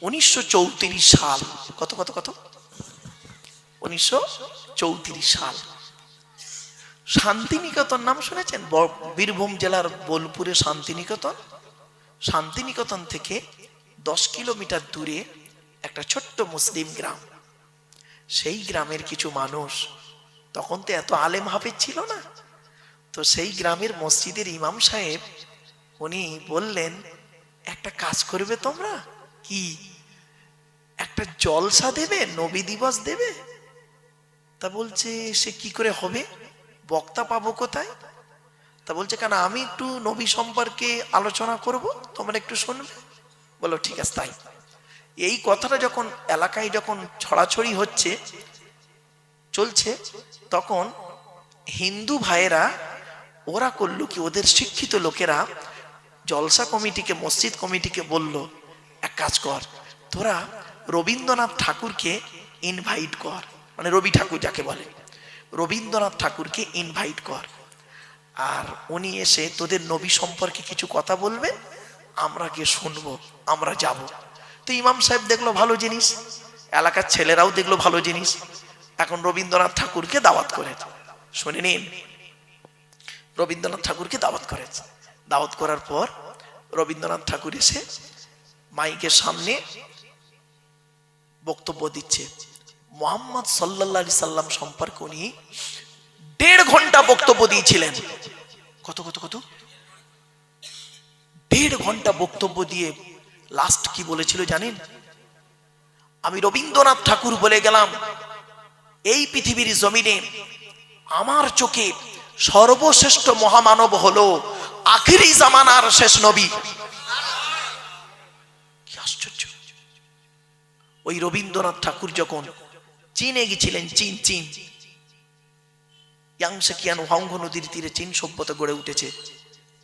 1934 সাল, কত কত কত 1934 সাল। শান্তিনিকেতন নাম শুনেছেন? বীরভূম জেলার বোলপুরে শান্তিনিকেতন। শান্তিনিকেতন থেকে 10 কিলোমিটার দূরে একটা ছোট্ট মুসলিম গ্রাম। সেই গ্রামের কিছু মানুষ, তখন তো এত আলেম হাফেজ ছিল না, তো সেই গ্রামের মসজিদের ইমাম সাহেব উনি বললেন, একটা কাজ করবে তোমরা, কি একটা জলসা দেবে, নবী দিবস দেবে। তা বলছে সে কি করে হবে, বক্তা পাবো কোথায়? তা বলছে কেন, আমি একটু নবী সম্পর্কে আলোচনা করব, তোমরা একটু শুনবে। বলো ঠিক আছে তাই। এই কথাটা যখন এলাকায় যখন ছড়াছড়ি হচ্ছে চলছে, তখন হিন্দু ভাইয়েরা ওরা করলো কি, ওদের শিক্ষিত লোকেরা জলসা কমিটিকে, মসজিদ কমিটিকে বলল, এক কাজ কর, তোরা রবীন্দ্রনাথ ঠাকুরকে ইনভাইট কর, মানে রবি ঠাকুর যাকে বলে, রবীন্দ্রনাথ ঠাকুরকে ইনভাইট কর, আর উনি এসে তোদের নবী সম্পর্কে কিছু কথা বলবেন, আমরা গিয়ে শুনবো, আমরা যাব। তো ইমাম সাহেব দেখলো ভালো জিনিস, এলাকার ছেলেরাও দেখলো ভালো জিনিস, এখন রবীন্দ্রনাথ ঠাকুরকে দাওয়াত করেছে। শুনে নিন, রবীন্দ্রনাথ ঠাকুরকে দাওয়াত করেছে। দাওয়াত করার পর রবীন্দ্রনাথ ঠাকুর এসে মাইকের সামনে বক্তব্য দিচ্ছে। মুহাম্মদ সাল্লাল্লাহু আলাইহি সাল্লাম সম্পর্কে উনি 1.5 ঘন্টা বক্তব্য দিয়েছিলেন। কত কত কত 1.5 ঘন্টা বক্তব্য দিয়ে লাস্ট কি বলেছিল জানেন? আমি রবীন্দ্রনাথ ঠাকুর বলে গেলাম, এই পৃথিবীর জমিনে আমার চোখে সর্বশ্রেষ্ঠ মহামানব হলো আখিরি জামানার শেষ নবী। কি আশ্চর্য! ওই রবীন্দ্রনাথ ঠাকুর যখন চীনে গেছিলেন, চীন ইয়াংসে কিয়ান হাংগো নদীর তীরে চীন সভ্যতা গড়ে উঠেছে।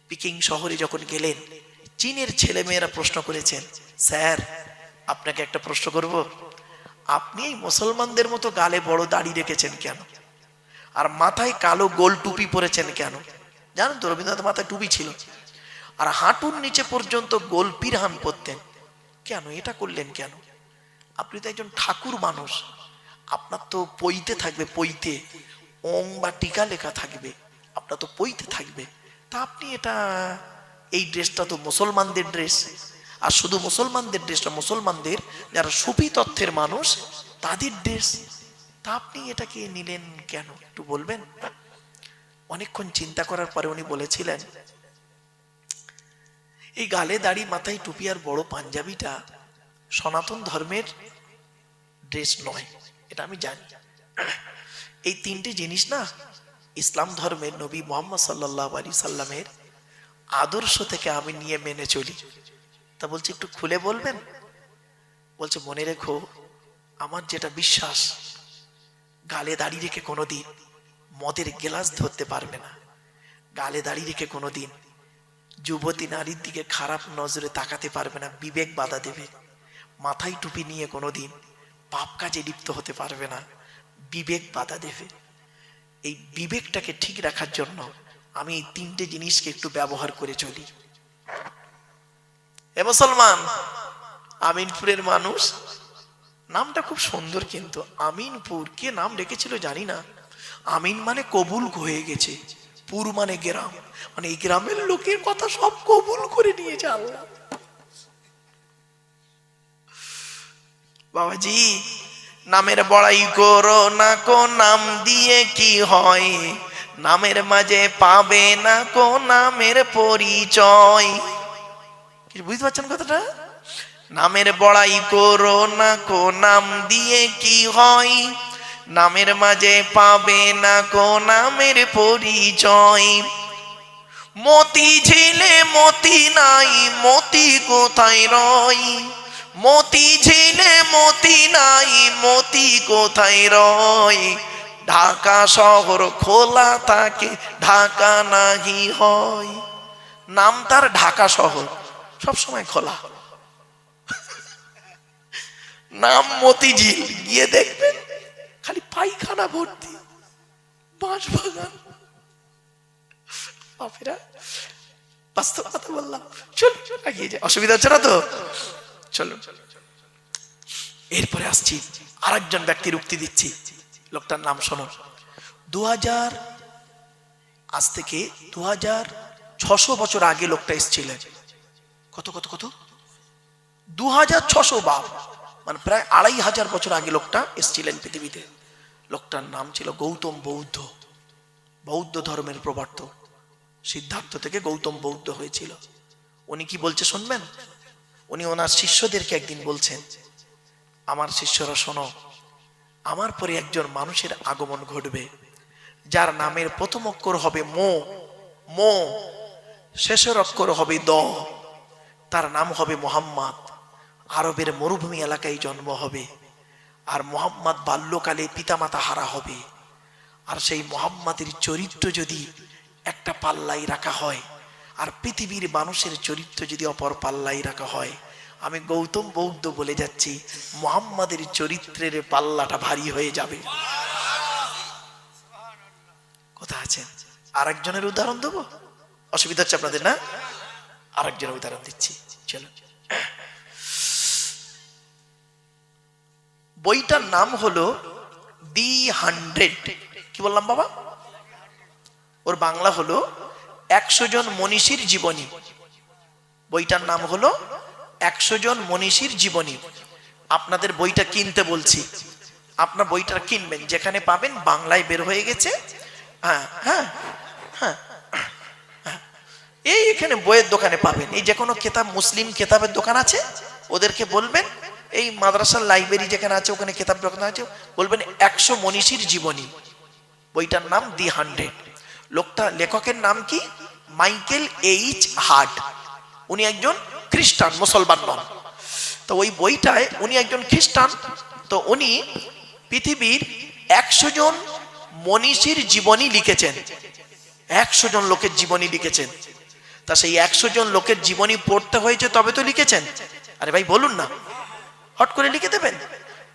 পিকিং শহরে যখন গেলেন, চীনের ছেলে মেয়েরা প্রশ্ন করেছেন, স্যার আপনাকে একটা প্রশ্ন করব, আপনি এই মুসলমানদের মতো গালে বড় দাড়ি রেখেছেন কেন, আর মাথায় কালো গোল টুপি পরেছেন কেন? জানেন তো রবীন্দ্রনাথ মাথায় টুপি ছিল, আর হাঁটুর নিচে পর্যন্ত গোল পিরহান পরতেন কেন? এটা করলেন কেন? আপনি তো একজন ঠাকুর মানুষ, আপনার তো পইতে থাকবে, পইতে ওং বা টিকা লেখা থাকবে, আপনার তো পইতে থাকবে, তা আপনি এটা, এই ড্রেসটা তো মুসলমানদের ড্রেস, আর শুধু মুসলমানদের ড্রেসটা, মুসলমানদের যারা সুফি তত্ত্বের মানুষ তাদের ড্রেস, তা আপনি এটাকে নিলেন কেন, একটু বলবেন? অনেকক্ষণ চিন্তা করার পরে উনি বলেছিলেন, এই গালে দাড়ি, মাথায় টুপি আর বড় পাঞ্জাবিটা সনাতন ধর্মের ড্রেস নয়, এটা আমি জানি। এই 3টে জিনিস না ইসলাম ধর্মের নবী মুহাম্মদ সাল্লাল্লাহু আলাইহি সাল্লামের আদর্শ থেকে আমি নিয়ে মেনে চলি। তা বলছে একটু খুলে বলবেন? বলছে মনে রেখো, আমার যেটা বিশ্বাস, গালে দাড়ি রেখে কোনোদিন মদের গ্লাস ধরতে পারবে না, গালে দাড়ি রেখে কোনোদিন যুবতী নারীর দিকে খারাপ নজরে তাকাতে পারবে না, বিবেক বাধা দেবে। মাথায় টুপি নিয়ে কোনোদিন পাপ কাজে লিপ্ত হতে পারবে না, বিবেক বাধা দেবে। এই বিবেকটাকে ঠিক রাখার জন্য আমি এই 3টে জিনিসকে একটু ব্যবহার করে চলি। এ মুসলমান, আমিনপুরের মানুষ, নামটা খুব সুন্দর, কিন্তু আমিনপুর কে নাম রেখেছিল জানি না। আমিন মানে কবুল হয়ে গেছে, পুর মানে গ্রাম, মানে এই গ্রামের লোকের কথা সব কবুল করে নিয়েছে আল্লাহ। বাবাজি, নামের বড়াই করো না কো, নাম দিয়ে কি হয়, নামের মাঝে পাবে না কো নামের পরিচয়। কিছু বুঝতে পারছেন কথাটা? নামের বড়াই করো না কো, নাম দিয়ে কি হয়, নামের মাঝে পাবে না কো নামের পরিচয়। মতি ঝিলে মতি নাই, মতি কোথায় রয়, মতি ঝিলে মতি নাই, মতি কোথায় রয়। ঢাকা শহর খোলা থাকে, ঢাকা নাহি হয়। নাম তার ঢাকা শহর, সব সময় খোলা। নাম মতিঝিল, গিয়ে দেখবেন খালি পায়খানা ভর্তি, বাঁশ বাগান। বাপেরা, বাস্তব কথা বললাম, চল এগিয়ে যায়, অসুবিধা হচ্ছে না তো? চলো। এরপরে আসছি আরেকজন ব্যক্তির উক্তি দিচ্ছি, লোকটার নাম শোনো। 2000 আজ থেকে 2600 বছর আগে লোকটা এসেছিলেন। কত কত কত 2600 বাপ, মানে প্রায় 2500 বছর আগে লোকটা এসেছিলেন পৃথিবীতে। লোকটার নাম ছিল গৌতম বৌদ্ধ, বৌদ্ধ ধর্মের প্রবর্তক। সিদ্ধার্থ থেকে গৌতম বৌদ্ধ হয়েছিল। উনি কি বলছে শুনবেন? উনি ওনার শিষ্যদেরকে একদিন বলছেন, আমার শিষ্যরা শোনো, আমার পরে একজন মানুষের আগমন ঘটবে, যার নামের প্রথম অক্ষর হবে মো, মো, শেষের অক্ষর হবে দ। তার নাম হবে মোহাম্মদ। আরবের মরুভূমি এলাকায় জন্ম হবে। আর মোহাম্মদ বাল্যকালে পিতামাতা হারা হবে। আর সেই মোহাম্মদের চরিত্র যদি একটা পাল্লায় রাখা হয়, আর পৃথিবীর মানুষের চরিত্র যদি অপর পাল্লায় রাখা হয়, আমি গৌতম বৌদ্ধ বলে যাচ্ছি, মোহাম্মদের চরিত্রের পাল্লাটা ভারী হয়ে যাবে। কথা আছে। আরেকজনের উদাহরণ দেবো, অসুবিধা হচ্ছে আপনাদের না? আরেকজনের উদাহরণ দিচ্ছি, চলো। বইটার নাম হলো দি 100। কি বললাম বাবা? ওর বাংলা হলো 100 জন মনীষীর জীবনী। বইটার নাম হলো 100 জন মনীষীর জীবনী। আপনাদের বইটা কিনতে বলছি, আপনার বইটা কিনবেন, যেখানে পাবেন বাংলায় বের হয়ে গেছে। হ্যাঁ হ্যাঁ হ্যাঁ, এই এখানে বইয়ের দোকানে পাবেন। এই যে কোনো কেতাব, মুসলিম কেতাবের দোকান আছে, ওদেরকে বলবেন, এই মাদ্রাসার লাইব্রেরি যেখানে আছে ওখানে কেতাব দোকান আছে, বলবেন 100 মনীষীর জীবনী। বইটার নাম দি 100। লোকটা, লেখকের নাম কি? Michael H heart. উনি একজন খ্রিস্টান, মুসলমান নন। তো ওই বইটায় উনি একজন খ্রিস্টান, তো উনি পৃথিবীর 100 জন মনীষীর জীবনী লিখেছেন। 100 জন লোকের জীবনী লিখেছেন। তা সেই 100 জন লোকের জীবনী পড়তে হয়েছে তবে তো লিখেছেন। আরে ভাই বলুন না, হট করে লিখে দেবেন?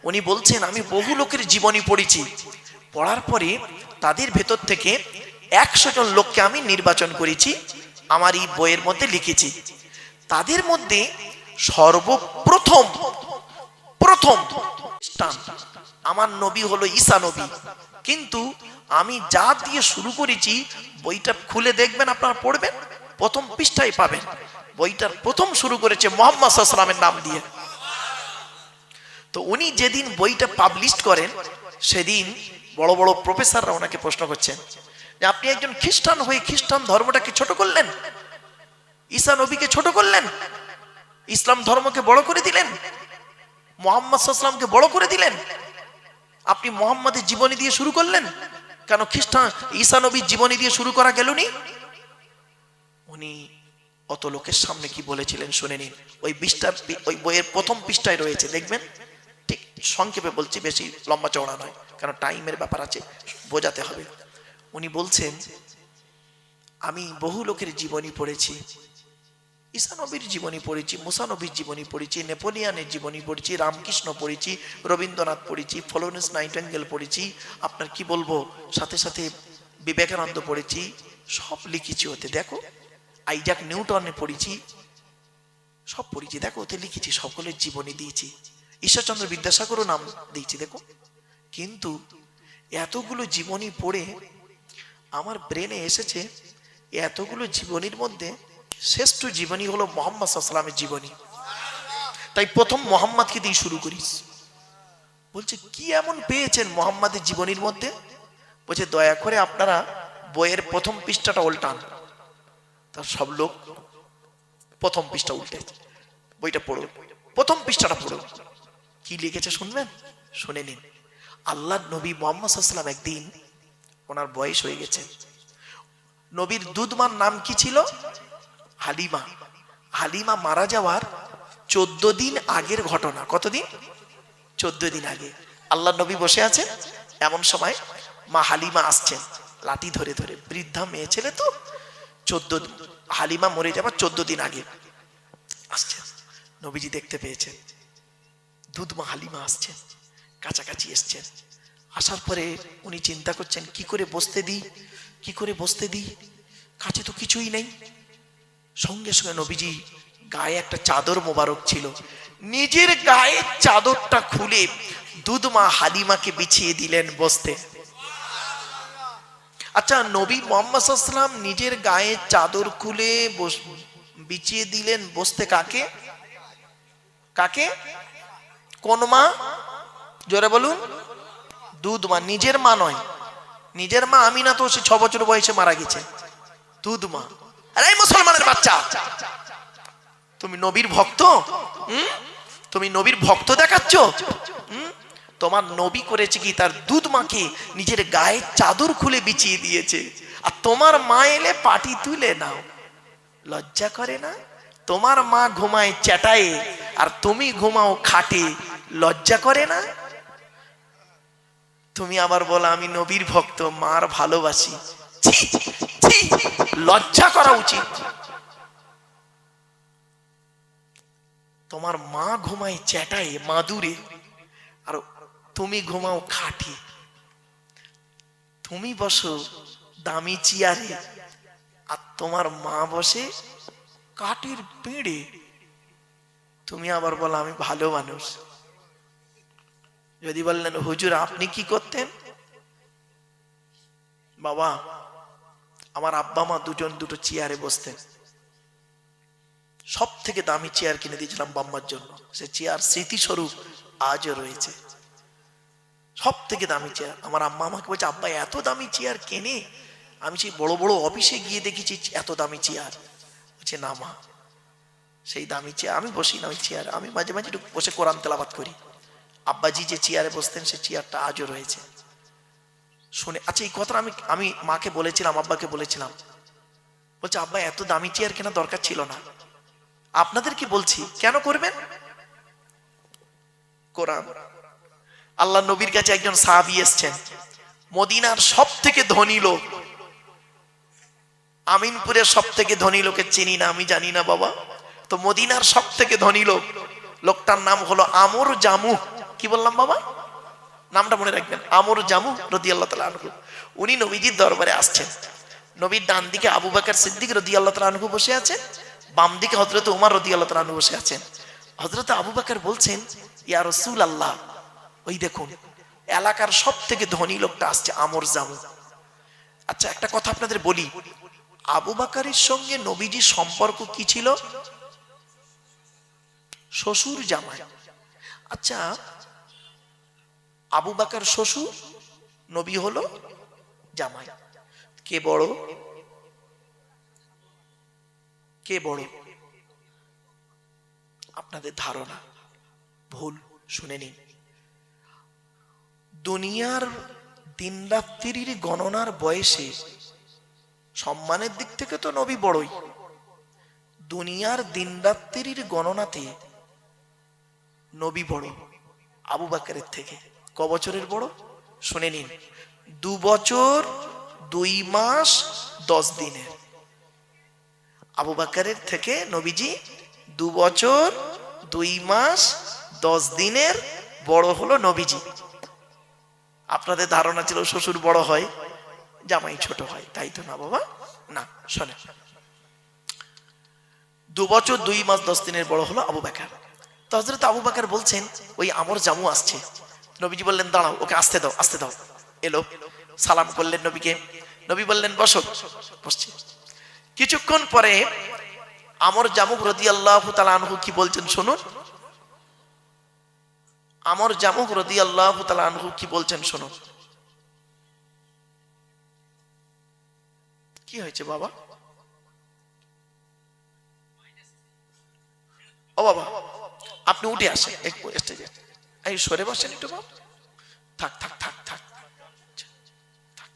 উনি বলছেন, আমি বহু লোকের জীবনী পড়েছি, পড়ার পরে তাদের ভেতর থেকে 100 জন লোককে আমি নির্বাচন করেছি, আমার এই বইয়ের মধ্যে লিখেছি। তাদের মধ্যে সর্বপ্রথম আমার নবী হলো ঈসা নবী। কিন্তু আমি যা দিয়ে শুরু করেছি, বইটা খুলে দেখবেন, আপনারা পড়বেন, প্রথম পৃষ্ঠায় পাবেন বইটার প্রথম শুরু করেছে মুহাম্মদ সাল্লাল্লাহু আলাইহি ওয়াসাল্লামের নাম দিয়ে। তো উনি যেদিন বইটা পাবলিশ করেন, সেদিন বড় বড় প্রফেসররা ওনাকে প্রশ্ন করছেন যে আপনি একজন খ্রিস্টান হয়ে খ্রিস্টান ধর্মটাকে ছোট করলেন, ঈসা নবীকে ছোট করলেন, ইসলাম ধর্মকে বড় করে দিলেন, মুহাম্মদ সাল্লাল্লাহু আলাইহি ওয়াসাল্লামকে বড় করে দিলেন। আপনি মুহাম্মাদের জীবনী দিয়ে শুরু করলেন, কেন খ্রিস্টান ঈসা নবীর জীবনী দিয়ে শুরু করা গেলনি? উনি অত লোকের সামনে কি বলেছিলেন শুনে নিন। ওই বইয়ের প্রথম পৃষ্ঠায় রয়েছে, দেখবেন। ঠিক সংক্ষেপে বলছি, বেশি লম্বা চওড়া নয়, কারণ টাইমের ব্যাপার আছে, বোঝাতে হবে। উনি বলছেন, আমি বহু লোকের জীবনী পড়েছি, ঈসা নবীর জীবনী পড়েছি, মুসা নবীর জীবনী পড়েছি, নেপোলিয়ানের জীবনী পড়েছি, রামকৃষ্ণ পড়েছি, রবীন্দ্রনাথ পড়েছি, ফ্লোরেন্স নাইটিঙ্গেল পড়েছি, আপনার কি বলবো, সাথে সাথে বিবেকানন্দ পড়েছি, সব লিখেছি ওতে। দেখো, আইজাক নিউটনে পড়েছি, সব পড়েছি, দেখো ওতে লিখেছি, সকলের জীবনী দিয়েছি, ঈশ্বরচন্দ্র বিদ্যাসাগরও নাম দিয়েছি, দেখো। কিন্তু এতগুলো জীবনী পড়ে আমার ব্রেনে এসেছে, এতগুলো জীবনীর মধ্যে শ্রেষ্ঠ জীবনী হলো মুহাম্মদ সাল্লাল্লাহু আলাইহি ওয়াসাল্লামের জীবনী। তাই প্রথম মুহাম্মদকে দিয়ে শুরু করিস। বলছে, কি এমন পেয়েছেন মুহাম্মাদের জীবনীর মধ্যে? বলছে, দয়া করে আপনারা বইয়ের প্রথম পৃষ্ঠাটা উল্টান। তার সব লোক প্রথম পৃষ্ঠা উল্টে, বইটা পড়ো, প্রথম পৃষ্ঠাটা পড়ো। কি লিখেছে শুনবেন? শুনে নিন। আল্লাহর নবী মুহাম্মদ সাল্লাল্লাহু আলাইহি ওয়াসাল্লাম একদিন, ওনার বয়স হয়ে গেছে, নবীর দুধমার নাম কি ছিল? হালিমা। হালিমা মারা যাওয়ার 14 দিন আগের ঘটনা। কতদিন? 14 দিন আগে। আল্লাহ নবী বসে আছেন, এমন সময় মা হালিমা আসছেন লাঠি ধরে ধরে, বৃদ্ধা মেয়ে ছেলে তো, 14 হালিমা মরে যাবার 14 দিন আগে আসছেন। নবীজি দেখতে পেয়েছেন, দুধমা হালিমা আসছেন, কাছাকাছি এসছেন। আসার পরে উনি চিন্তা করছেন, কি করে বসতে দিই, কি করে বসতে দিই, কাছে তো কিছুই নেই। সঙ্গে সঙ্গে নবীজি গায়ে একটা চাদর মোবারক ছিল, নিজের গায়ের চাদরটা খুলে দুধ মা হালিমাকে বিছিয়ে দিলেন বসতে। আচ্ছা, নবী মুহাম্মদ সাল্লাল্লাহু আলাইহি ওয়াসাল্লাম নিজের গায়ে চাদর খুলে বিছিয়ে দিলেন বসতে কাকে? কাকে? কোন মা? জোরে বলুন। দুধ মা, নিজের মা নয়। নিজের মা আমিনা তো সে 6 বছর বয়সে মারা গেছে। দুধ মা। আরে মুসলমানের বাচ্চা, তুমি নবীর ভক্ত? তুমি নবীর ভক্ত দেখাচ্ছ? তোমার নবী করেছে কি, তার দুধ মাকে নিজের গায়ে চাদর খুলে বিছিয়ে দিয়েছে, আর তোমার মা এলে পাটি তুলে নাও। লজ্জা করে না? তোমার মা ঘুমায় চ্যাটায়ে আর তুমি ঘুমাও খাটে, লজ্জা করে না? তুমি আবার বলো আমি নবীর ভক্ত, মার ভালোবাসি। ছি, ছি, লজ্জা করা উচিত। তোমার মা ঘুমায় চ্যাটায়ে মাদুরে আর তুমি ঘুমাও খাটে। তুমি বসো দামি চেয়ারে আর তোমার মা বসে কাঠের পেড়ে। তুমি আবার বলো আমি ভালো মানুষ। যদি বললেন হুজুর আপনি কি করতেন? বাবা, আমার আব্বা মা দুজন দুটো চেয়ারে বসতেন। সব থেকে দামি চেয়ার কিনে দিয়েছিলাম বাম্মার জন্য। সে চেয়ার স্মৃতিস্বরূপ আজও রয়েছে। সব থেকে দামি চেয়ার। আমার আম্মা আমাকে বলছে আব্বা এত দামি চেয়ার কেনে? আমি সেই বড় বড় অফিসে গিয়ে দেখেছি এত দামি চেয়ার। বলছে না মা, সেই দামি চেয়ার আমি বসি না। ওই চেয়ার আমি মাঝে মাঝে একটু বসে কোরআন তেলাওয়াত করি। আব্বাজি যে চেয়ারে বসতেন সে চেয়ারটা আজও রয়েছে। শুনে আচ্ছা, এই কথাটা আমি মাকে বলেছিলাম, আব্বাকে বলেছিলাম। বলছে আব্বা এত দামি চেয়ার কেনা দরকার ছিল না। আপনাদের কি বলছি, কেন করবেন? কোরআন। আল্লাহ নবীর কাছে একজন সাহাবী এসেছেন, মদিনার সব থেকে ধনী লোক। আমিনপুরের সব থেকে ধনী লোকের চিনি না, আমি জানি না বাবা। তো মদিনার সব থেকে ধনী লোক, লোকটার নাম হলো আমর জামু। কি বললাম বাবা? নামটা মনে রাখবেন, আমর জামু রাদিয়াল্লাহু তাআলা আনহু। উনি নবীজির দরবারে আসছেন। নবীর ডান দিকে আবু বকর সিদ্দিক রাদিয়াল্লাহু তাআলা আনহু বসে আছেন, বাম দিকে হযরত ওমর রাদিয়াল্লাহু তাআলা আনহু বসে আছেন। হযরত আবু বকর বলছেন ইয়া রাসূলুল্লাহ, ওই দেখুন এলাকার সব থেকে ধনী লোকটা আসছে, আমর জামু। আচ্ছা একটা কথা আপনাদের বলি, আবু বকরের সঙ্গে নবীজির সম্পর্ক কি ছিল? শ্বশুর জামাই। আচ্ছা, আবু বকর শ্বশুর, নবী হলো জামাই। কে বড়? কে বড়? আপনাদের ধারণা ভুল, শুনে নিন। দুনিয়ার দিন রাত্রির গণনার বয়সে সম্মানের দিক থেকে তো নবী বড়ই। দুনিয়ার দিন রাত্রির গণনাতে নবী বড় আবু বকরের থেকে। ক বছরের বড়? শুনে নিন, 2 বছর 2 মাস 10 দিনের। আবু বকরের থেকে নবীজি 2 বছর 2 মাস 10 দিনের বড় হলো নবীজি। আপনাদের ধারণা ছিল শ্বশুর বড় হয় জামাই ছোট হয়, তাই তো না বাবা, না। শোনে, 2 বছর 2 মাস 10 দিনের বড় হলো আবু বকর। তো হযরত আবু বকর বলছেন ওই আমর জামু আসছে। নবীজি বললেন দাঁড়াও, ওকে আসতে দাও, আসতে দাও। এলো, সালাম করলেন নবীকে। নবী বললেন বসো। বসছে। কিছুক্ষণ পরে আমর জামু রাদিয়াল্লাহু তাআলা আনহু কি বলছেন শুনুন। আমর জামু রাদিয়াল্লাহু তাআলা আনহু কি বলছেন শুনুন। কি হয়েছে বাবা? ও বাবা, আপনি উঠে আসেন একটু স্টেজে। এই সরে বসেন একটু বাবা। থাক থাক থাক থাক থাক,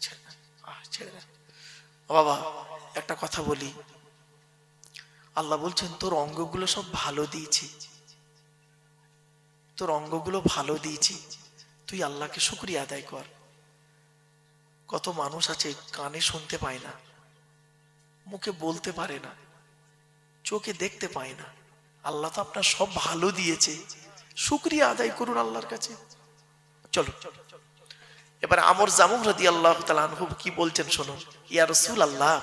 ছেড়ে দেন। ও বাবা, একটা কথা বলি। আল্লাহ বলছেন তোর অঙ্গগুলো সব ভালো দিয়েছি, তোর অঙ্গগুলো ভালো দিয়েছি, তুই আল্লাহকে শুকরিয়া আদায় কর। কত মানুষ আছে কানে শুনতে পায় না, মুখে বলতে পারে না, চোখে দেখতে পায় না। আল্লাহ তো আপনার সব ভালো দিয়েছে, শুকরিয়া আদায় করুন আল্লাহর কাছে। চলো এবার আমর জামু রাদিয়াল্লাহু তাআলা আনহু কি বলছেন শুনুন। ইয়া রাসূলুল্লাহ,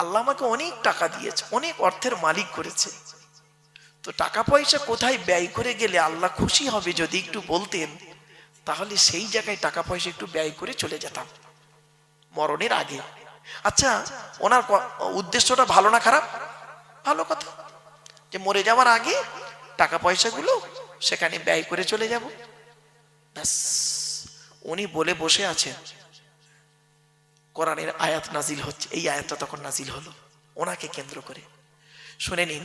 আল্লাহ আমাকে অনেক টাকা দিয়েছে, অনেক অর্থের মালিক করেছে, তো টাকা পয়সা কোথায় ব্যয় করে গেলে আল্লাহ খুশি হবে যদি একটু বলতেন, তাহলে সেই জায়গায় টাকা পয়সা একটু ব্যয় করে চলে যেতাম মরণের আগে। আচ্ছা, ওনার উদ্দেশ্যটা ভালো না খারাপ? ভালো কথা, যে মরে যাওয়ার আগে টাকা পয়সাগুলো সেখানে ব্যয় করে চলে যাব। ব্যাস, উনি বলে বসে আছেন, কোরআনের আয়াত নাজিল হচ্ছে। এই আয়াতটা তখন নাজিল হলো ওনাকে কেন্দ্র করে। শুনে নিন,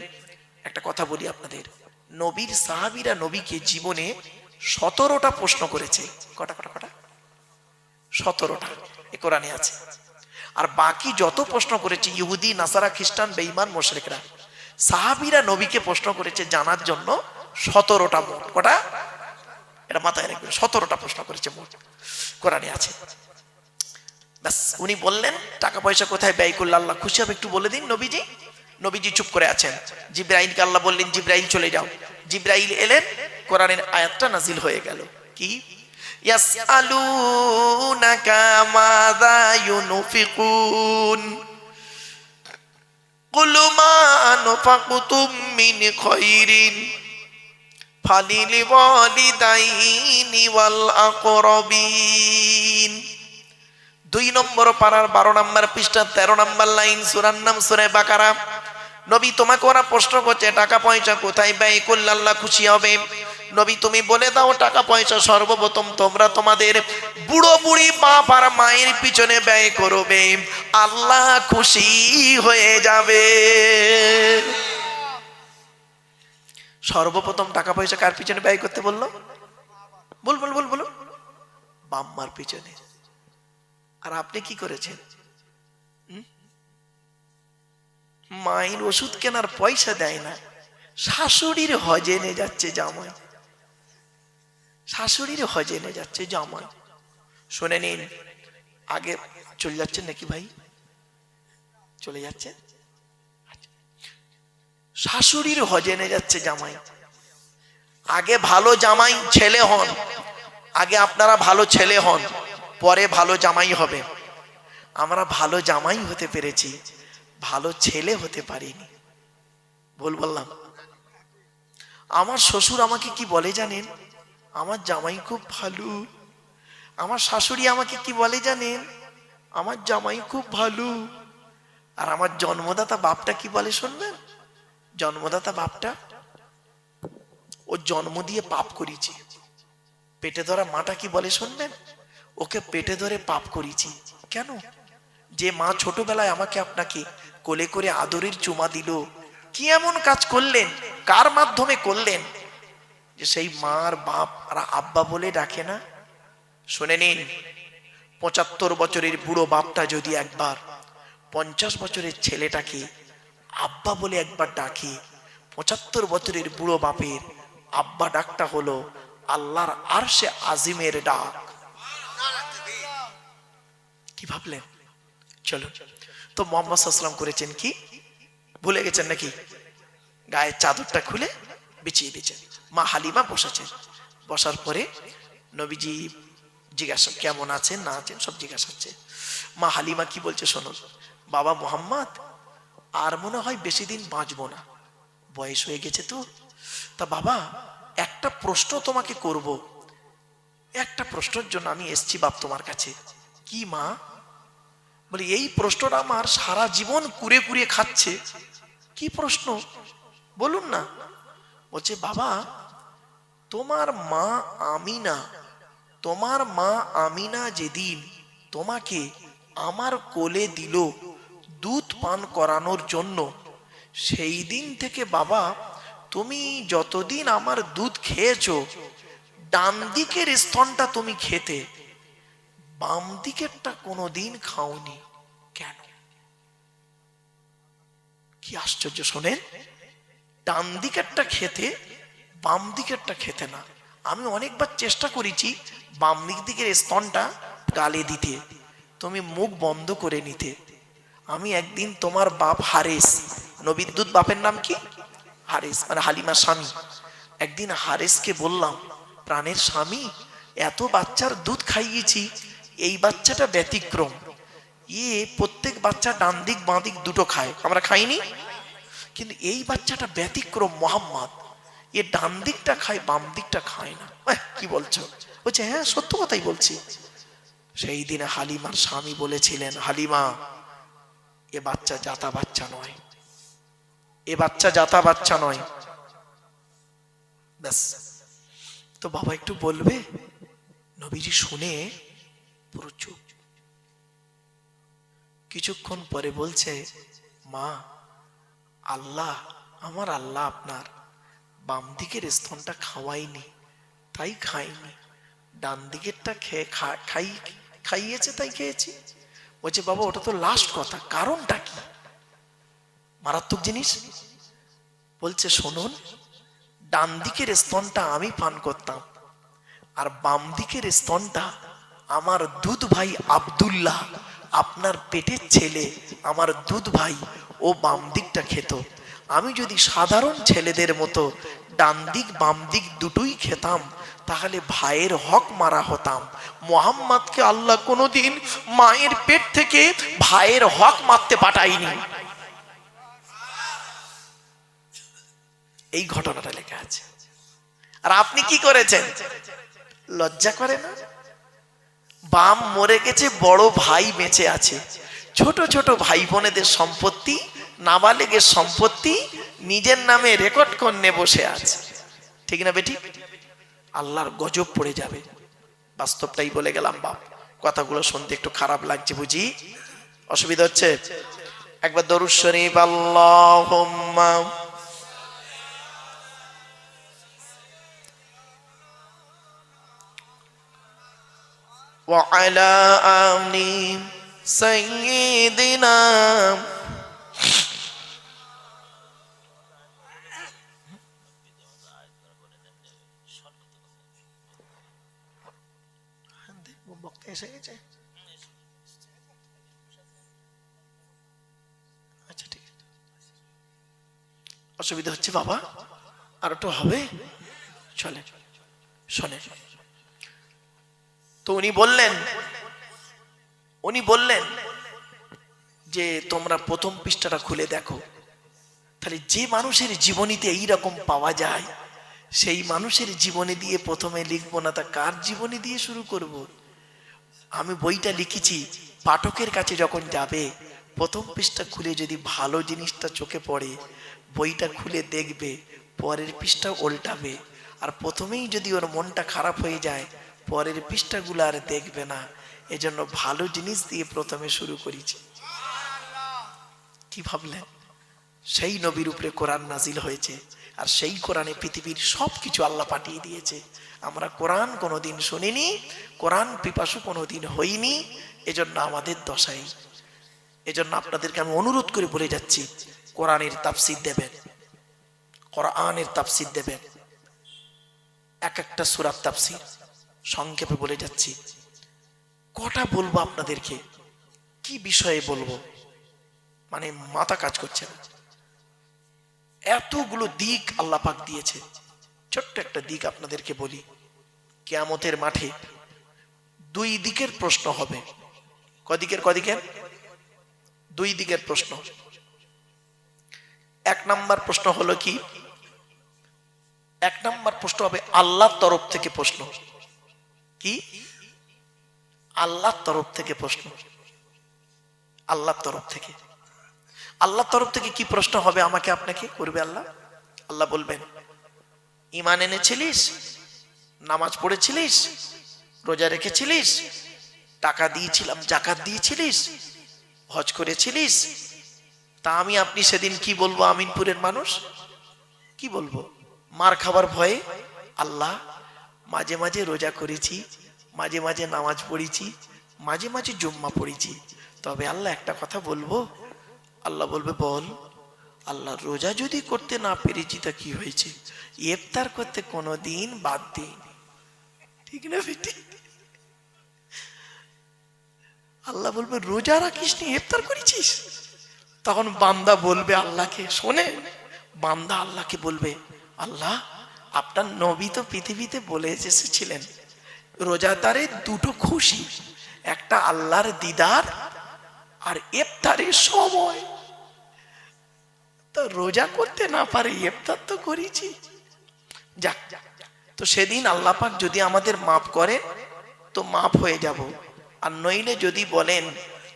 একটা কথা বলি আপনাদের, নবীর সাহাবীরা নবীকে জীবনে 17টা প্রশ্ন করেছে। কটা কটা কটা? 17টা এ কোরআনে আছে। আর বাকি যত প্রশ্ন করেছে ইহুদি, নাসারা, খ্রিস্টান, বেঈমান, মুশরিকরা, সাহাবীরা নবীকে প্রশ্ন করেছে জানার জন্য 17টা। মোট কটা? এটা মাথায় রাখবেন, 17টা প্রশ্ন করেছে মোট, কোরআনে আছে। ব্যাস, উনি বললেন টাকা পয়সা কোথায় ব্যয় করলে আল্লাহ খুশি হবে একটু বলে দিন নবীজি। নবীজি চুপ করে আছেন। জিব্রাইলকে আল্লাহ বললেন, জিব্রাইল চলে যাও। জিব্রাইল এলেন, কোরআনের আয়াতটা নাজিল হয়ে গেল। কি? ইয়াসআলুনাকা মাযা ইউনফিকুন কুল মা আনফাকতুম মিন খায়রিন ফালিল ওয়ালিদাইনি ওয়াল আকরাবিন। 2 নম্বর পারার 12 নম্বর পৃষ্ঠা 13 নম্বর লাইন, সূরার নাম সূরা বাকারা। নবী, তোমাকে ওরা প্রশ্ন করছে টাকা পয়সা কোথায় ব্যয় করলে আল্লাহ খুশি হবে। নবী, তুমি বলে দাও টাকা পয়সা সর্বপ্রথম তোমরা তোমাদের বুড়ো বুড়ি বাপ আর মায়ের পিছনে ব্যয় করবে, আল্লাহ খুশি হয়ে যাবে। সর্বপ্রথম টাকা পয়সা কার পিছনে ব্যয় করতে বললো? বল বল বল বলো। বাম্মার পিছনে। আর আপনি কি করেছেন? মায়ের ওষুধ কেনার পয়সা দেয় না, শাশুড়ির হজে নিয়ে যাচ্ছে জামাই। শাশুড়ির হজে নিয়ে যাচ্ছে জামাই। শুনে নিন, আগে চলে যাচ্ছেন নাকি ভাই? চলে যাচ্ছে। শাশুড়ির হজে নিয়ে যাচ্ছে জামাই। আগে ভালো জামাই ছেলে হন, আগে আপনারা ভালো ছেলে হন, পরে ভালো জামাই হবে। আমরা ভালো জামাই হতে পেরেছি, ভালো ছেলে হতে পারিনি। বললাম, আমার শ্বশুর আমাকে কি বলে জানেন? আমার জামাই খুব ভালো। আমার শাশুড়ি আমাকে কি বলে জানেন? আমার জামাই খুব ভালো। আর আমার জন্মদাতা বাপটা কি বলে শুনবেন? জন্মদাতা বাপটা, ও জন্ম দিয়ে পাপ করেছি। পেটে ধরা মাটা কি বলে শুনবেন? ওকে পেটে ধরে পাপ করেছি। কেন? যে মা ছোটবেলায় আমাকে আপনাকে কোলে করে আদরের চুমা দিল, কি এমন কাজ করলেন, কার মাধ্যমে করলেন যে সেই মার বাপ আর আব্বা বলে ডাকে না? শুনে নিন, 75 বছরের বুড়ো বাপটা যদি একবার 50 বছরের ছেলেটাকে আব্বা বলে একবার ডাকে, 75 বছরের বুড়ো বাপের আব্বা ডাকটা হলো আল্লাহর আরশে আজিমের ডাক। কি ভাবলেন? চলো তো, মুহাম্মদ সাল্লাল্লাহু আলাইহি ওয়াসাল্লাম করেছেন কি? ভুলে গেছেন নাকি? গায়ের চাদরটা খুলে বিছিয়ে দিয়েছেন। মা হালিমা বসেছেন। বসার পরে নবীজি জিজ্ঞাসা কেমন আছেন না আছেন সব জিজ্ঞাসা হচ্ছে। মা হালিমা কি বলছে শোনো, বাবা মুহাম্মদ আর মনে হয় বেশি দিন বাঁচবো না, বয়স হয়ে গেছে তো। তা বাবা, একটা প্রশ্ন তোমাকে করব, একটা প্রশ্নের জন্য আমি এসছি বাপ তোমার কাছে। কি মা? বলি, এই প্রশ্নটা আমার সারা জীবন কুরে কুরে খাচ্ছে। কি প্রশ্ন বলুন না? বলছে, বাবা তোমার মা আমিনা যেদিন তোমাকে আমার কোলে দিল দুধ পান করানোর জন্য, সেই দিন থেকে বাবা তুমি যতদিন আমার দুধ খেয়েছো, ডান দিকের স্তনটা তুমি খেতে, বাম দিকেরটা কোনোদিন খাওনি। কেন? কি আশ্চর্য শোনেন, ডান দিকেরটা খেতে, বাম দিকেরটা খেতে না। আমি অনেকবার চেষ্টা করেছি বাম দিকের স্তনটা গালে দিতে, তুমি মুখ বন্ধ করে নিতে। আমি একদিন তোমার বাপ হারেস, নবীর দুধ বাপের নাম কি? হারেস, মানে হালিমার স্বামী। একদিন হারেসকে বললাম, প্রাণের স্বামী, এত বাচ্চার দুধ খাইয়েছি, এই বাচ্চাটা ব্যতিক্রম। প্রত্যেক বাচ্চা ডান দিক বাঁ দিক দুটো খায়, আমরা খাইনি। কিন্তু এই বাচ্চাটা ব্যতিক্রম, মোহাম্মদ, এ ডান দিকটা খায়, বাম দিকটা খায় না। কি বলছো? বলছে হ্যাঁ সত্য কথাই বলছি। সেই দিনে হালিমার স্বামী বলেছিলেন, হালিমা এ বাচ্চা জাতা বাচ্চা নয়, এ বাচ্চা জাতা বাচ্চা নয়। ব্যাস। তো বাবা একটু বলবে? নবীজি শুনে পুরো চুপ। কিছুক্ষণ পরে বলছে, মা আল্লাহ, আমার আল্লাহ আপনার বাম দিকের স্তনটা খাওয়াইনি তাই খাইনি, ডান দিকেরটা খাইয়েছে তাই খেয়েছি। বলছে বাবা ওটা তো লাস্ট কথা, কারণটা কি? মারাত্মক জিনিস। বলছে শুনুন, ডান দিকের স্তনটা আমি পান করতাম, আর বাম দিকের স্তনটা আমার দুধ ভাই আব্দুল্লাহ, আপনার পেটের ছেলে, আমার দুধ ভাই, ও বাম দিকটা খেত। আমি যদি সাধারণ ছেলেদের মতো ডান দিক বাম দিক দুটোই খেতাম, তাহলে ভাইয়ের হক মারা হতাম। মোহাম্মদকে আল্লাহ কোনোদিন মায়ের পেট থেকে ভাইয়ের হক মারতে পাঠায়নি। এই ঘটনাটা লেখা আছে। আর আপনি কি করেছেন? লজ্জা করে না? বাম মরে গেছে, বড় ভাই বেঁচে আছে, ছোট ছোট ভাই বোনেদের সম্পত্তি, নাবালেগের সম্পত্তি নিজের নামে রেকর্ড করে বসে আছে। ঠিক না বেটি? আল্লাহর গজব পড়ে যাবে। বাস্তবটাই বলে গেলাম বাপ। কথাগুলো শুনতে একটু খারাপ লাগছে বুঝি, অসুবিধা হচ্ছে? একবার দরুদ শরীফ আল্লাহুম্মা ওয়া আলা আলি সাইয়্যিদিনা। এসে গেছে? আচ্ছা ঠিক আছে। অসুবিধা হচ্ছে বাবা? আর একটু হবে? চলে শোনে। তো উনি বললেন যে তোমরা প্রথম পৃষ্ঠাটা খুলে দেখো। তাহলে যে মানুষের জীবনীতে এইরকম পাওয়া যায়, সেই মানুষের জীবনী দিয়ে প্রথমে লিখবো না, তা কার জীবনী দিয়ে শুরু করব? আমি বইটা লিখেছি, পাঠকের কাছে যখন যাবে প্রথম পৃষ্ঠা খুলে যদি ভালো জিনিসটা চোখে পড়ে, বইটা খুলে দেখবে, পরের পৃষ্ঠা উল্টাবে। আর প্রথমেই যদি ওর মনটা খারাপ হয়ে যায়, পরের পৃষ্ঠাগুলো আর দেখবে না। এজন্য ভালো জিনিস দিয়ে প্রথমে শুরু করেছি। কি ভাবলেন? সেই নবীর উপরে কোরআন নাজিল হয়েছে, আর সেই কোরআনে পৃথিবীর সবকিছু আল্লাহ পাঠিয়ে দিয়েছে। আমরা কোরআন কোনোদিন শুনিনি, কোরআন পিপাসু কোনোদিন হইনি, এজন্য আমাদের দশাই। এজন্য আপনাদেরকে আমি অনুরোধ করে বলে যাচ্ছি, কোরআনের তাফসীর দেবেন, কোরআনের তাফসীর দেবেন, এক একটা সূরার তাফসীর। সংক্ষেপে বলে যাচ্ছি, কটা বলবো আপনাদেরকে, কি বিষয়ে বলবো মানে মাথা কাজ করছে না। এতগুলো দিক আল্লাহ পাক দিয়েছে। ছোট্ট একটা দিক আপনাদেরকে বলি। কিয়ামতের মাঠে দুই দিকের প্রশ্ন হবে। কদিকের? দুই দিকের প্রশ্ন। এক নাম্বার প্রশ্ন হলো কি? এক নাম্বার প্রশ্ন হবে আল্লাহর তরফ থেকে প্রশ্ন। কি? আল্লাহর তরফ থেকে প্রশ্ন। আল্লাহর তরফ থেকে। আল্লাহর তরফ থেকে কি প্রশ্ন হবে? আমাকে আপনাকে করবে আল্লাহ। আল্লাহ বলবেন, ঈমান এনেছিলিস, নামাজ পড়েছিলিস, রোজা রেখেছিলিস, টাকা দিয়েছিলাম যাকাত দিয়েছিলিস, হজ করেছিলিস? তা আমি আপনি সেদিন কি বলবো? আমিনপুরের মানুষ কি বলবো? মার খাবার ভয়ে, আল্লাহ মাঝে মাঝে রোজা করেছি, মাঝে মাঝে নামাজ পড়েছি, মাঝে মাঝে জুম্মা পড়েছি, তবে আল্লাহ একটা কথা বলবো। আল্লাহ বলবে বল। আল্লাহ রোজা যদি করতে না পেরেছি তা কি হয়েছে? ইফতার করতে কোনোদিন বাদ দিইনি। ঠিক না বেটি? আল্লাহ বলবে রোজা রাখিস নি, ইফতার করেছিস? তখন বান্দা বলবে আল্লাহকে, শোনে, বান্দা আল্লাহকে বলবে, আল্লাহ আপনার নবী তো পৃথিবীতে বলে এসেছিলেন রোজাদারের দুটো খুশি, একটা আল্লাহর দিদার আর ইফতারের সময়। তো রোজা করতে না পারে ইফতার তো করেছি। যাক, তো সেদিন আল্লাহ পাক যদি আমাদের মাফ করে তো মাফ হয়ে যাব, আর নইলে যদি বলেন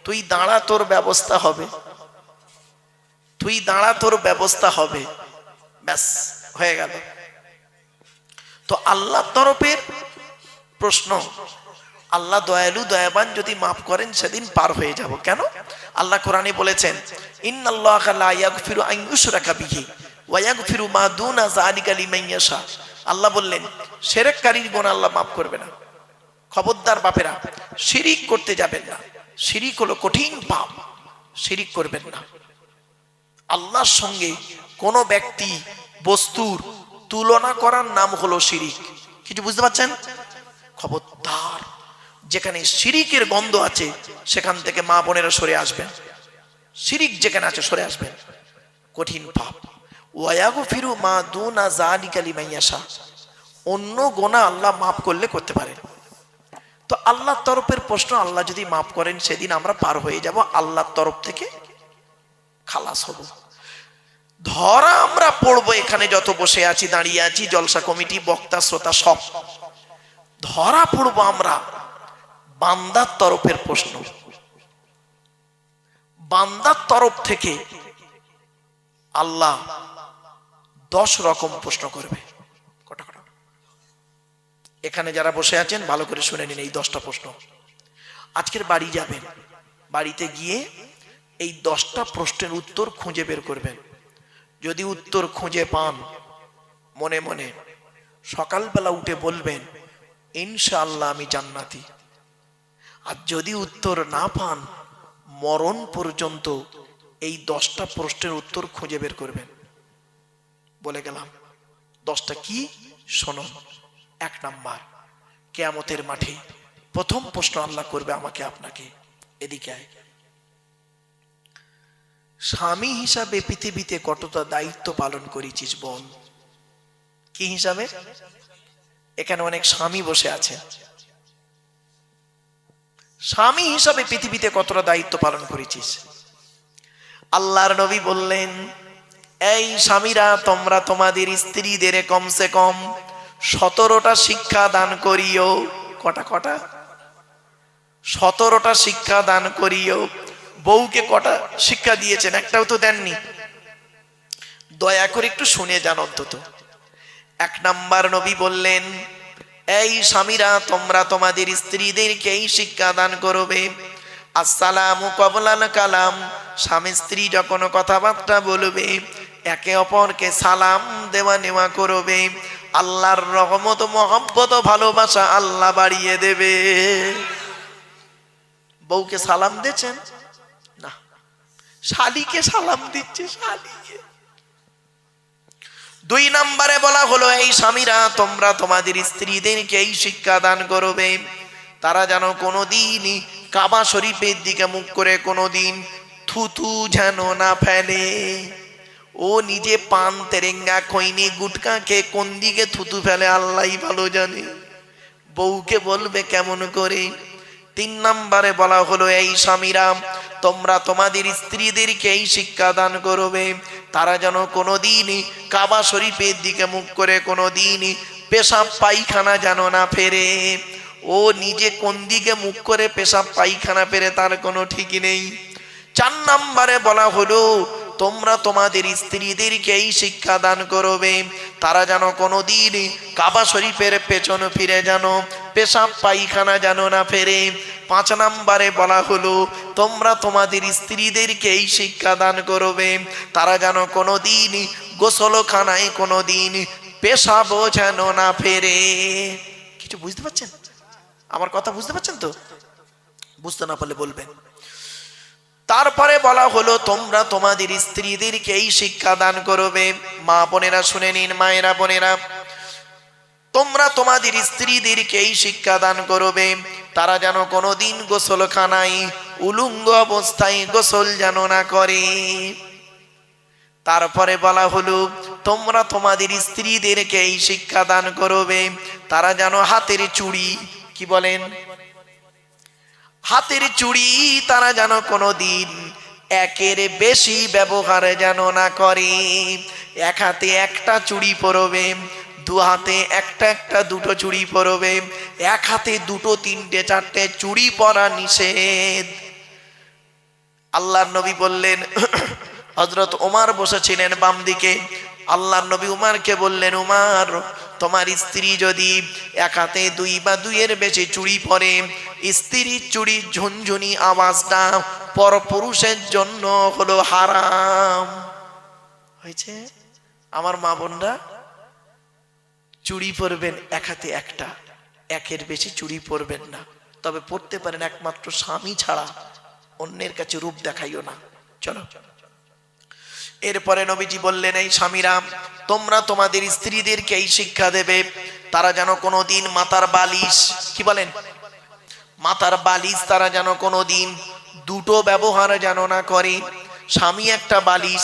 তুই দাঁড়া তোর ব্যবস্থা হবে, তুই দাঁড়া তোর ব্যবস্থা হবে, ব্যাস হয়ে গেল। তো আল্লাহর তরফের প্রশ্ন, আল্লাহ দয়ালু দয়াবান, যদি মাফ করেন সেদিন পার হয়ে যাব। কেন? আল্লাহ কোরআনে বলেছেন ইন্নাল্লাহা লা ইয়াগফিরু আন ইউশরাকা বিহি ওয়া ইয়াগফিরু মা দুনা যালিকা লিমান ইয়াশা। আল্লাহ বললেন শিরককারীর গুনাহ আল্লাহ মাফ করবে না। খবরদার বাপেরা, শিরিক করতে যাবেন না। শিরিক হলো কঠিন পাপ, শিরিক করবেন না। আল্লাহর সঙ্গে কোন ব্যক্তি বস্তুর তুলনা করার নাম হলো শিরিক। কিছু বুঝতে পারছেন? খবরদার, যেখানে শিরিকের গন্ধ আছে সেখান থেকে মা বোনেরা সরে আসবেন। শিরিক যেখানে আছে সরে আসবেন, কঠিন পাপ। ওয়ায়াগফিরু মা দুনা যালিকা লিমান ইয়াশা, অন্য গুনাহ আল্লাহ মাফ করলে করতে পারেন। তো আল্লাহর তরফের প্রশ্ন, আল্লাহ যদি মাফ করেন সেদিন আমরা পার হয়ে যাব, আল্লাহর তরফ থেকে খালাস হব। ধরা আমরা পড়বো, এখানে যত বসে আছি, দাঁড়িয়ে আছি, জলসা কমিটি, বক্তা, শ্রোতা সব ধরা পড়বো আমরা। বান্দার তরফের প্রশ্ন, বান্দার তরফ থেকে আল্লাহ 10 রকম প্রশ্ন করবে। কটা কটা? এখানে যারা বসে আছেন ভালো করে শুনে নিন এই 10টা প্রশ্ন। আজকের বাড়ি যাবেন, বাড়িতে গিয়ে এই 10টা প্রশ্নের উত্তর খুঁজে বের করবেন। যদি উত্তর খুঁজে পান, মনে মনে সকালবেলা উঠে বলবেন ইনশাআল্লাহ আমি জান্নাতি। আর যদি উত্তর না পান, মরণ পর্যন্ত এই 10টা প্রশ্নের উত্তর খুঁজে বের করবেন। বলে গেলাম 10টা কি, শোনো। 1 নাম্বার, কিয়ামতের মাঠে প্রথম প্রশ্ন আল্লাহ করবে আমাকে আপনাকে, এদিকে আয়। স্বামী হিসাবে পৃথিবীতে কতটা দায়িত্ব পালন করেছিস বল? কি হিসাবে? এখানে অনেক স্বামী বসে আছে। স্বামী হিসাবে পৃথিবীতে কতটা দায়িত্ব পালন করেছিস? আল্লাহর নবী বললেন, এই স্বামীরা, তোমরা তোমাদের স্ত্রীদের কমসে কম 17টা শিক্ষা দান করিও। কটা কটা? 17টা শিক্ষা দান করিও। বউকে কটা শিক্ষা দিয়েছেন? একটাও তো দেননি। দয়া করে একটু শুনে যান অন্তত। 1 নাম্বার নবী বললেন, এই স্বামীরা, তোমরা তোমাদের স্ত্রীদেরকে এই শিক্ষা দান করবে, আসসালামু ক্বাবলাল কালাম। স্বামী স্ত্রী যখন কথাবার্তা বলবে, একে অপরকে সালাম দেওয়া নেওয়া করবে। আল্লাহর রহমত, মহব্বত, ভালোবাসা আল্লাহ বাড়িয়ে দেবে। বউকে সালাম দিয়েছেন না, শালীকে সালাম দিচ্ছে, শালীকে। 2 নম্বরে বলা হলো, এই স্বামীরা, তোমরা তোমাদের স্ত্রীদেরকে এই শিক্ষা দান করবে, তারা যেন কোনোদিন কাবা শরীফের দিকে মুখ করে কোনোদিন থুতু যেন না ফেলে। ও নিজে পান, তেরেঙ্গা, খৈনি, গুটকা খেয়ে কোন দিকে থুতু ফেলে আল্লাহই ভালো জানে। বউকে বলবে কেমন করে। 3 নম্বরে বলা হলো, এই স্বামীরা, তোমরা তোমাদের স্ত্রীদেরকে এই শিক্ষা দান করবে, তারা যেন কোনোদিন কাবা শরীফের দিকে মুখ করে কোনোদিন পেশাব পায়খানা যেন না ফেরে। ও নিজে কোন দিকে মুখ করে পেশাব পায়খানা ফেরে তার কোনো ঠিক নেই। 4 নম্বরে বলা হলো, তোমরা তোমাদের স্ত্রীদেরকে এই শিক্ষা দান করবে, তারা যেন কোনোদিন কাবা শরীফের পেছন ফিরে যেন পেশাব পায়খানা যেন না ফেরে। 5 নম্বরে বলা হলো, তোমরা তোমাদের স্ত্রীদেরকে এই শিক্ষা দান করবে, তারা যেন কোনোদিন গোসলখানায় কোনোদিন পেশাবও যেন না ফেরে। কিছু বুঝতে পারছেন? আমার কথা বুঝতে পারছেন তো? বুঝতে না পারলে বলবেন। তারপরে বলা হলো, তোমরা তোমাদের স্ত্রীদেরকে এই শিক্ষা দান করবে। মা বোনেরা শুনে নিন, মায়েরা বোনেরা, তোমরা তোমাদের স্ত্রীদেরকে এই শিক্ষা দান করবে, তারা যেন কোনোদিন গোসলখানায় উলঙ্গ অবস্থায় গোসল যেন না করে। তারপরে বলা হলো, তোমরা তোমাদের স্ত্রীদেরকে এই শিক্ষা দান করবে, তারা যেন হাতের চুড়ি, কি বলেন, হাতের চুড়ি তারা যেন কোনোদিন একের বেশি ব্যবহার যেন না করে। এক হাতে একটা চুড়ি পরবে, দু হাতে একটা একটা দুটো চুড়ি পরবে, এক হাতে দুটো তিনটে চারটে চুড়ি পরা নিষেধ। আল্লাহর নবী বললেন, হযরত ওমর বসেছিলেন বাম দিকে, আল্লাহর নবী উমারকে বললেন, উমার, তোমার স্ত্রী যদি এক হাতে দুই বা দুইয়ের বেশি চুড়ি পরে, স্ত্রীর চুড়ির ঝুনঝুনি আওয়াজটা পরপুরুষের জন্য হলো হারাম। হয়েছে? আমার মা বোনরা, চুড়ি পরবেন এক হাতে একটা, একের বেশি চুড়ি পরবেন না। তবে পরতে পারেন একমাত্র স্বামী ছাড়া, অন্যের কাছে রূপ দেখাইও না। চলো, এরপরে নবীজি বললেন, এই স্বামীরা, তোমরা তোমাদের স্ত্রীদেরকে এই শিক্ষা দেবে, তারা যেন কোনোদিন মাথার বালিশ, কি বলেন, মাথার বালিশ তারা যেন কোনোদিন দুটো ব্যবহার যেন না করে। স্বামী একটা বালিশ,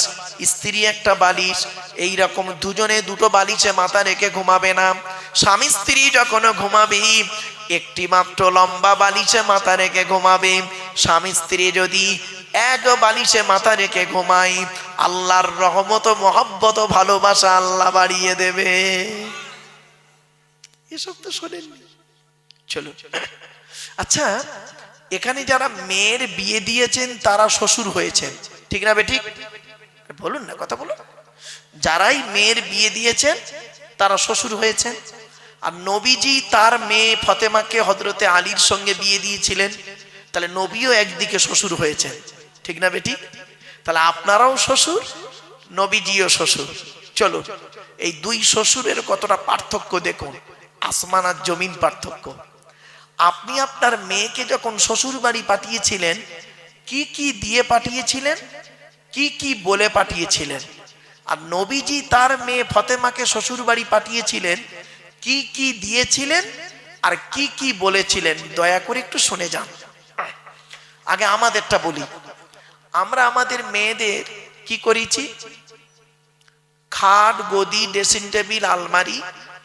স্ত্রী একটা বালিশ, এই রকম দুজনে দুটো বালিশে মাথা রেখে ঘুমাবে না। স্বামী স্ত্রী যখন ঘুমাবে, একটি মাত্র লম্বা বালিশে মাথা রেখে ঘুমাবে। স্বামী স্ত্রী যদি এক বালিশে মাথা রেখে ঘুমায়, আল্লাহর রহমত, মহব্বত, ভালোবাসা আল্লাহ বাড়িয়ে দেবে। এসব তো শোনেননি। চলো, আচ্ছা, এখানে যারা মেয়ের বিয়ে দিয়েছেন তারা শ্বশুর হয়েছেন, ঠিক না বেঠিক? বলুন না, কথা বলুন। যারাই মেয়ের বিয়ে দিয়েছেন তারা শ্বশুর হয়েছেন। আর নবীজি তার মেয়ে ফতেমাকে হযরতে আলীর সঙ্গে বিয়ে দিয়েছিলেন, তাহলে নবীও একদিকে শ্বশুর হয়েছেন, ঠিক না বেঠিক? তাহলে আপনারাও শ্বশুর, নবীজিও শ্বশুর। চলো, এই দুই শ্বশুরের কতটা পার্থক্য দেখুন, আসমান আর জমিন পার্থক্য। আপনি আপনার মেয়েকে যখন শ্বশুর বাড়ি পাঠিয়েছিলেন, কি কি দিয়ে পাঠিয়েছিলেন, কি কি বলে পাঠিয়েছিলেন? আর নবীজি তার মেয়ে ফতেমাকে শ্বশুর বাড়ি পাঠিয়েছিলেন, কি কি দিয়েছিলেন আর কি কি বলেছিলেন? দয়া করে একটু শুনে যান। আগে আমাদেরটা বলি। আমরা আমাদের মেয়েদের কি করেছি? খাট, গদি, ড্রেসিং টেবিল, আলমারি,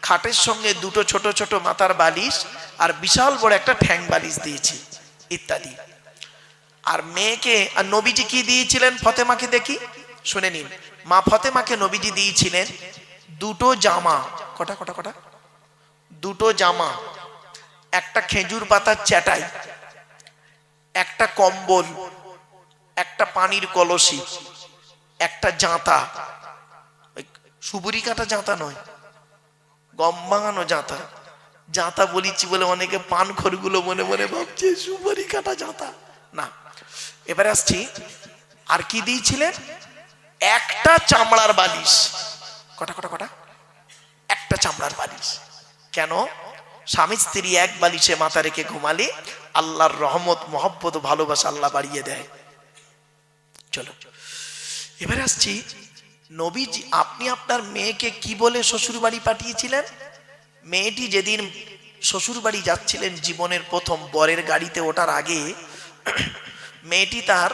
খাটের সঙ্গে দুটো ছোট ছোট মাথার বালিশ আর বিশাল বড় একটা ঠ্যাং বালিশ দিয়েছি, ইত্যাদি। আর মেয়েকে, আর নবীজি কি দিয়েছিলেন ফতেমাকে দেখি, শুনে নিন। মা ফতেমাকে নবীজি দিয়েছিলেন দুটো জামা। কটা কটা কটা? দুটো জামা, একটা খেজুর পাতার চাটাই, একটা কম্বল, একটা পানির কলসি, একটা জাঁতা, সুবুরি কাটা জাঁতা নয়, গম ভাঙানো জাঁতা। জাঁতা বলিছি বলে অনেকে পান খড়গুলো মনে মনে ভাবছে সুবুরি কাটা জাঁতা না। এবারে আসছি, আর কি দিয়েছিলেন? একটা চামড়ার বালিশ। কটা কটা কটা? একটা চামড়ার বালিশ। কেন? স্বামী স্ত্রী এক বালিশে মাথা রেখে ঘুমালে আল্লাহর রহমত, মহব্বত, ভালোবাসা আল্লাহ বাড়িয়ে দেয়। চলো, এবারে আসছি, নবীজি আপনি আপনার মেয়েকে কি বলে শ্বশুর বাড়ি পাঠিয়েছিলেন? মেয়েটি যেদিন শ্বশুর বাড়ি যাচ্ছিলেন, জীবনের প্রথম বরের গাড়িতে ওঠার আগে, মেয়েটি তার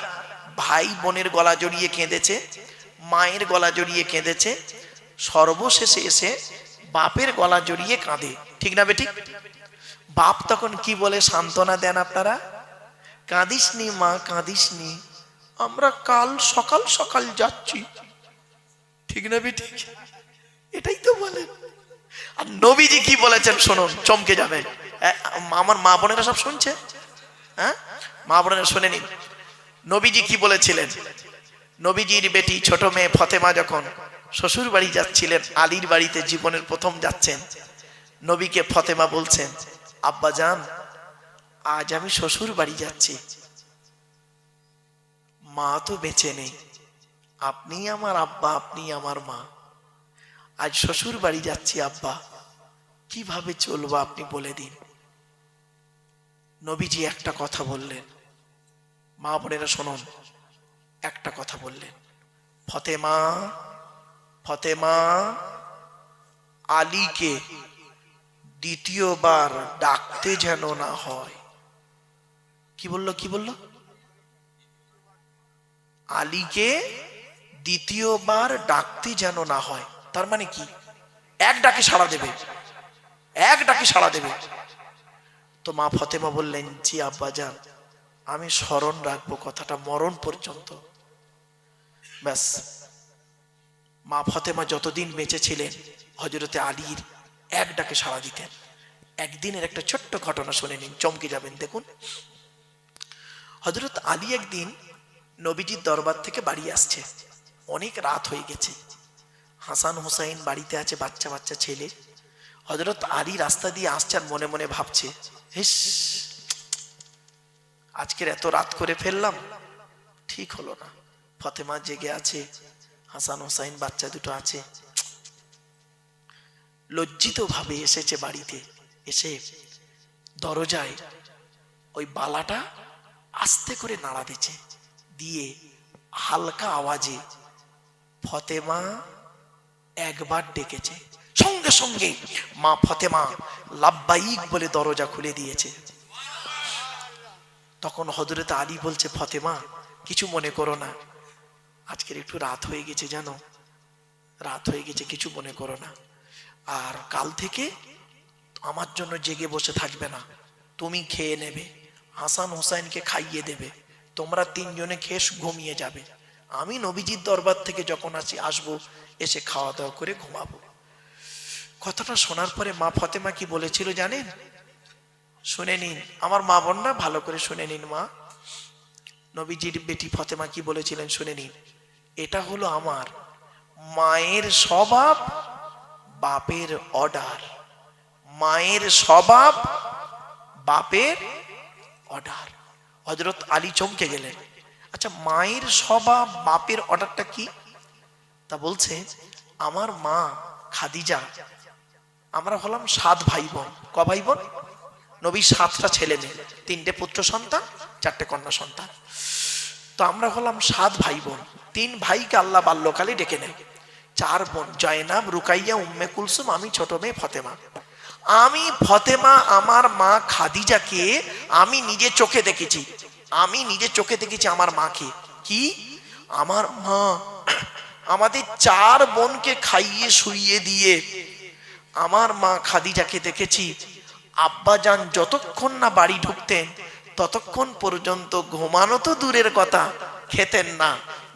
ভাই বোনের গলা জড়িয়ে কেঁদেছে, মায়ের গলা জড়িয়ে কেঁদেছে, সর্বশেষে এসে বাপের গলা জড়িয়ে কাঁদে, ঠিক না বেঠিক? বাপ তখন কি বলে সান্ত্বনা দেন আপনারা? কাঁদিসনি মা, কাঁদিসনি, আমরা কাল সকাল সকাল যাচ্ছি, ঠিক না বেঠিক? এটাই তো বলেন। আর নবীজি কি বলেছেন শুনুন, চমকে যাবেন। আমার মা বোনেরা সব শুনছে, হ্যাঁ, মা বোনেরা শুনে নিন। নবীজি কি বলেছিলেন? নবীজির বেটি ছোট মেয়ে ফতেমা যখন শ্বশুর বাড়ি যাচ্ছিলেন, আলীর বাড়িতে জীবনের প্রথম যাচ্ছেন, নবীকে ফতেমা বলছেন, আব্বা জান, আজ আমি শ্বশুর বাড়ি যাচ্ছি, মা তো বেঁচে নেই, আপনি আমার আব্বা, আপনি আমার মা, আজ শ্বশুর বাড়ি যাচ্ছি আব্বা, কিভাবে চলবো আপনি বলে দিন। নবীজি একটা কথা বললেন, মা বোনেরা শুনুন, একটা কথা বললেন, ফতেমা, ফতেমা, আলীকে দ্বিতীয়বার ডাকতে যেন না হয়। কি বললো? কি বললো? আলীকে দ্বিতীয়বার ডাকতে যেন না হয়। তার মানে কি? এক ডাকে সাড়া দেবে, এক ডাকে সাড়া দেবে। তো মা ফতেমা বললেন, জি আব্বা জান, আমি স্মরণ রাখবো কথাটা মরণ পর্যন্ত। ব্যাস, মা ফতেমা যতদিন বেঁচে ছিলেন হযরতে আলীর এক ডাকে সাড়া দিতেন। একদিনের একটা ছোট্ট ঘটনা শুনে নিন, চমকে যাবেন। দেখুন, হযরত আলী একদিন নবীজির দরবার থেকে বাড়ি আসছে, অনেক রাত হয়ে গেছে। হাসান হুসাইন বাড়িতে আছে, বাচ্চা বাচ্চা ছেলে। হযরত আলী রাস্তা দিয়ে আসছে আর মনে মনে ভাবছে, হিস, আজকের এত রাত করে ফেললাম, ঠিক হলো না। ফতেমা জেগে আছে, হাসান হুসাইন বাচ্চা দুটো আছে। লজ্জিত ভাবে এসেছে বাড়িতে, এসে দরজায় ওই বালাটা আস্তে করে নাড়া দিচ্ছে, দিয়ে হালকা আওয়াজে ফতেমা একবার ডেকেছে। সঙ্গে সঙ্গে মা ফতেমা লাব্বাইক বলে দরজা খুলে দিয়েছে। তখন হযরত আলী বলছে, ফতেমা কিছু মনে করো না, আজকের একটু রাত হয়ে গেছে, জানো, রাত হয়ে গেছে, কিছু মনে করো না। আর কাল থেকে আমার জন্য জেগে বসে থাকবে না, তুমি খেয়ে নেবে, হাসান হুসাইনকে খাইয়ে দেবে, তোমরা তিনজনে খেয়ে ঘুমিয়ে যাবে। আমি নবীজির দরবার থেকে যখন আসবো, এসে খাওয়া দাওয়া করে ঘুমাবো। কথাটা শোনার পরে মা ফতেমা কি বলেছিল জানেন? শুনে নিন আমার মা বোনরা, ভালো করে শুনে নিন। মা নবীজির বেটি ফতেমা কি বলেছিলেন শুনে নিন। এটা হলো আমার মায়ের স্বভাব, বাপের অর্ডার। মায়ের স্বভাব, বাপের অর্ডার। হযরত আলী চমকে গেলেন। আচ্ছা, মায়ের স্বভাব বাপের অর্ডারটা কি? তা বলছে, আমার মা খাদিজা, আমরা হলাম 7 ভাই বোন। ক ভাই বোন? নবী 7টা ছেলে মেয়ে, 3টে পুত্র সন্তান, 4টে কন্যা সন্তান। তো আমরা হলাম 7 ভাই বোন। 3 ভাইকে আল্লাহ বাল্যকালে ডেকে নেয়, 4 বোন জয়নাব, রুকাইয়া, উম্মে কুলসুম, আমি ছোট মেয়ে ফতেমা। আমি ফতেমা আমার মা খাদিজাকে আমি নিজে চোখে দেখেছি, আমি নিজে চোখে দেখেছি আমার মাকে। কি? আমার মা আমাদের 4 বোনকে খাইয়ে শুইয়ে দিয়ে আমার মা খাদিজাকে দেখেছি, আব্বাজান যতক্ষণ না বাড়ি ঢুকতেন ততক্ষণ পর্যন্ত ঘুমানো তো দূরের কথা, খেতেন না।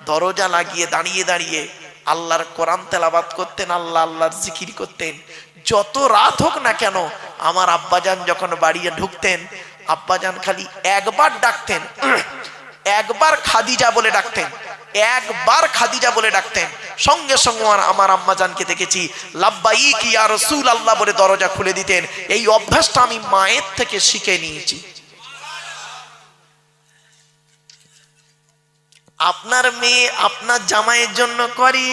দরজা লাগিয়ে দাঁড়িয়ে দাঁড়িয়ে আল্লাহর কোরআন তেলাওয়াত করতেন, আল্লাহ আল্লাহর জিকির করতেন। যত রাত হোক না কেন, আমার আব্বাজান যখন বাড়ি ঢুকতেন, আব্বাজান খালি একবার ডাকতেন, একবার খাদিজা বলে ডাকতেন, একবার খাদিজা বলে ডাকতেন। সঙ্গে সঙ্গে আমার আম্মাজানকে দেখেছি লাব্বাইক ইয়া রাসূলুল্লাহ বলে দরজা খুলে দিতেন। এই অভ্যাসটা আমি মায়ের থেকে শিখে নিয়েছি। আপনার মেয়ে আপনার জামাইয়ের জন্য করে,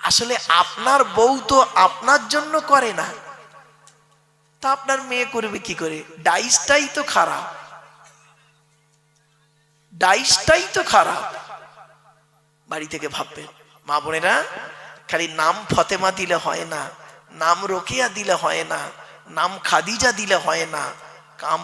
আসলে আপনার বউ তো আপনার জন্য করে না, তা আপনার মেয়ে করবে কি করে? ডাইসটাই তো খারাপ, ডাইসটাই তো খারাপ। বাড়ি থেকে ভাববেন মা বোনেরা, খালি নাম ফতেমা দিলে হয় না, নাম রোকেয়া দিলে হয় না, নাম খাদিজা দিলে হয় না, কাম